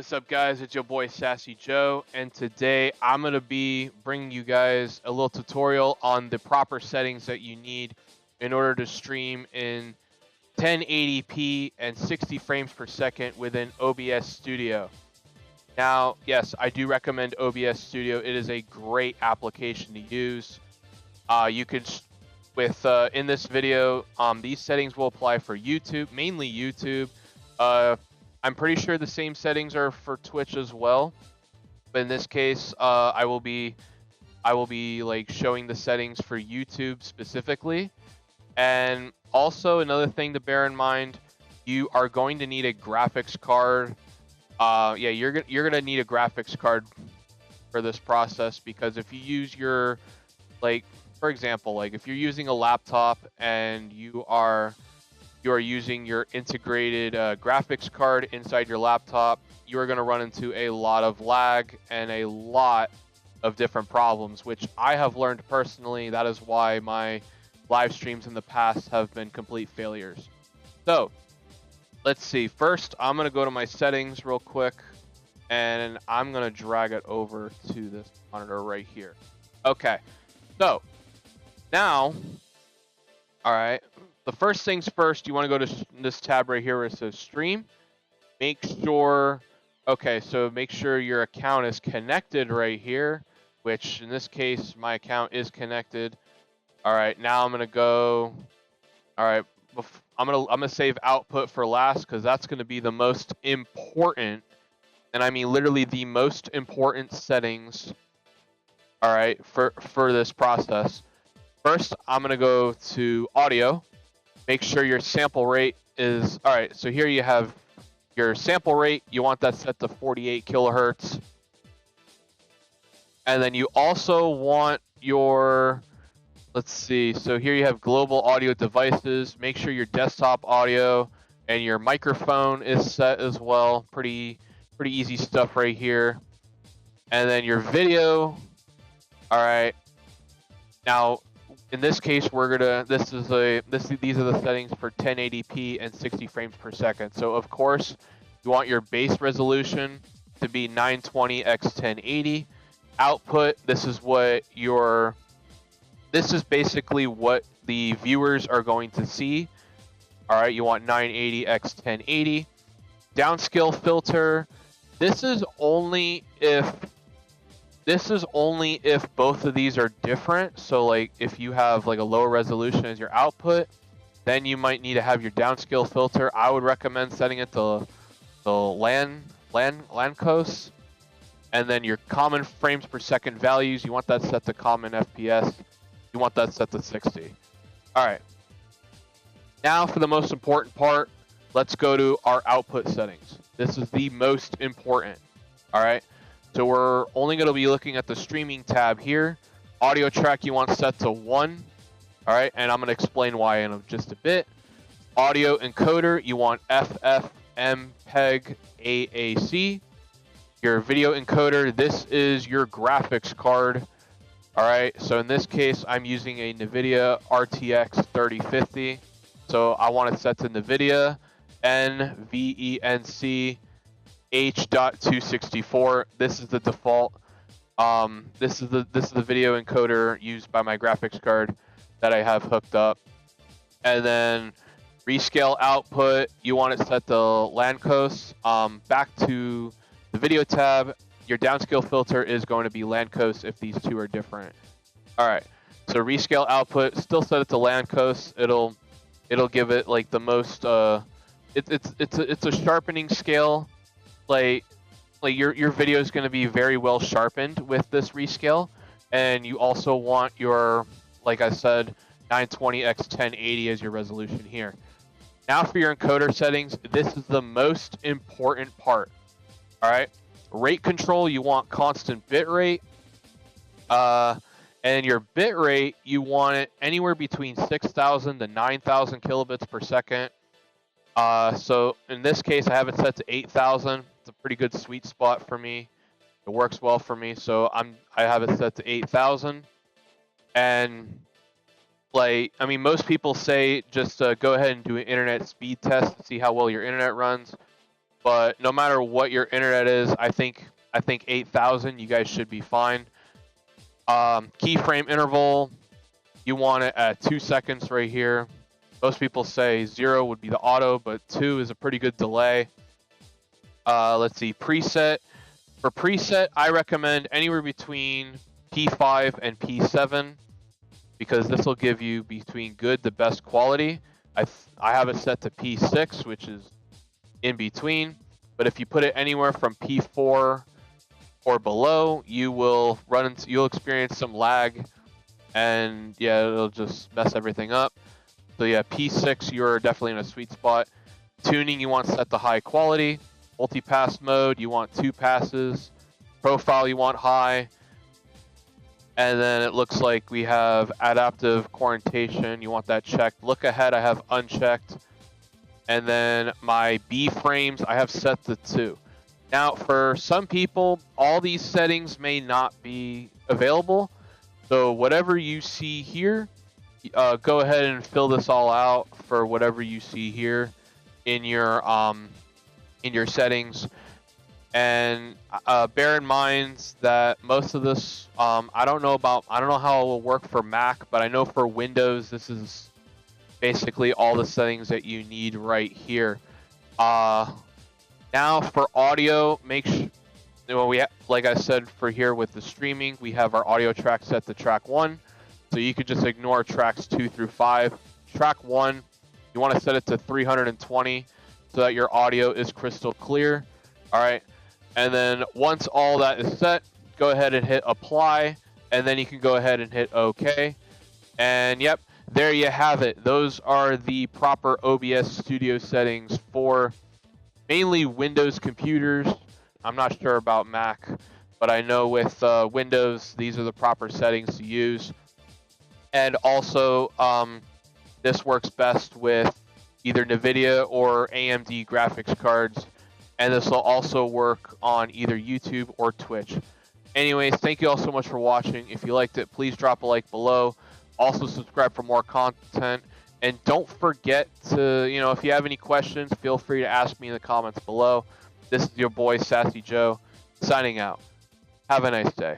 what's up, guys? It's your boy Sassy Joe, and today I'm going to be bringing you guys a little tutorial on the proper settings that you need in order to stream in 1080p and 60 frames per second within OBS Studio. Now, yes, I do recommend OBS Studio. It is a great application to use. You could, in this video, these settings will apply for YouTube, mainly YouTube. I'm pretty sure the same settings are for Twitch as well, but in this case, I will be like showing the settings for YouTube specifically. And also another thing to bear in mind, you are going to need a graphics card. You're gonna need a graphics card for this process, because if you use your, like, for example, like if you're using a laptop and you are using your integrated graphics card inside your laptop, you are going to run into a lot of lag and a lot of different problems, which I have learned personally. That is why my live streams in the past have been complete failures. So let's see. First, I'm going to go to my settings real quick, and I'm going to drag it over to this monitor right here. Okay, so now, all right. The first things first, you want to go to this tab right here where it says stream. Make sure your account is connected right here, which in this case, my account is connected. All right, now I'm going to go, all right, I'm going to save output for last, because that's going to be the most important, and I mean literally the most important settings, all right, for this process. First, I'm going to go to audio. Make sure your sample rate is, all right, so here you have your sample rate. You want that set to 48 kilohertz. And then you also want your, let's see, so here you have global audio devices. Make sure your desktop audio and your microphone is set as well. Pretty easy stuff right here. And then your video, all right. Now, in this case, these are the settings for 1080p and 60 frames per second. So of course, you want your base resolution to be 920 x 1080. Output, this is basically what the viewers are going to see. All right, you want 980 x 1080. Downscale filter, this is only if both of these are different. So like if you have like a lower resolution as your output, then you might need to have your downscale filter. I would recommend setting it to the LANCOS. And then your common frames per second values, you want that set to common FPS. You want that set to 60. All right. Now for the most important part, let's go to our output settings. This is the most important. All right. So we're only going to be looking at the streaming tab here. Audio track you want set to 1. All right, and I'm going to explain why in just a bit. Audio encoder, you want FF, MPEG, AAC. Your video encoder, this is your graphics card. All right, so in this case, I'm using a Nvidia RTX 3050. So I want it set to Nvidia NVENC H.264. This is the default. This is the video encoder used by my graphics card that I have hooked up. And then rescale output, you want it set to LANCOS. Back to the video tab, your downscale filter is going to be LANCOS if these two are different. All right, so rescale output, still set it to LANCOS. It'll give it like the most. It's a sharpening scale. Like your video is going to be very well sharpened with this rescale, and you also want your, like I said, 920 x 1080 as your resolution here. Now for your encoder settings, this is the most important part. All right, rate control, you want constant bit rate, and your bit rate, you want it anywhere between 6,000 to 9,000 kilobits per second. So in this case, I have it set to 8,000. It's a pretty good sweet spot for me. It works well for me, so I have it set to 8,000. And like, I mean, most people say just go ahead and do an internet speed test to see how well your internet runs. but no matter what your internet is, I think 8,000, you guys should be fine. Keyframe interval, you want it at 2 seconds right here. Most people say 0 would be the auto, but 2 is a pretty good delay. Let's see, preset. For preset, I recommend anywhere between P5 and P7 because this will give you between good to best quality. I have it set to P6, which is in between, but if you put it anywhere from P4 or below, you'll experience some lag, and yeah, it'll just mess everything up. So yeah, P6, you're definitely in a sweet spot. Tuning, you want set to high quality. Multi-pass mode, you want 2 passes. Profile, you want high. And then it looks like we have adaptive quarantation, you want that checked. Look ahead, I have unchecked. And then my B frames, I have set to 2. Now, for some people, all these settings may not be available. So whatever you see here, go ahead and fill this all out for whatever you see here in your settings. And bear in mind that most of this, I don't know how it will work for Mac, but I know for Windows, this is basically all the settings that you need right here. Now for audio, like I said, for here with the streaming, we have our audio track set to track 1. So you could just ignore tracks 2 through 5. Track 1, you want to set it to 320 so that your audio is crystal clear. All right. And then once all that is set, go ahead and hit apply, and then you can go ahead and hit OK. And yep, there you have it. Those are the proper OBS Studio settings for mainly Windows computers. I'm not sure about Mac, but I know with Windows, these are the proper settings to use. And also, this works best with either Nvidia or AMD graphics cards. And this will also work on either YouTube or Twitch. Anyways, thank you all so much for watching. If you liked it, please drop a like below. Also subscribe for more content. And don't forget to, if you have any questions, feel free to ask me in the comments below. This is your boy, Sassy Joe, signing out. Have a nice day.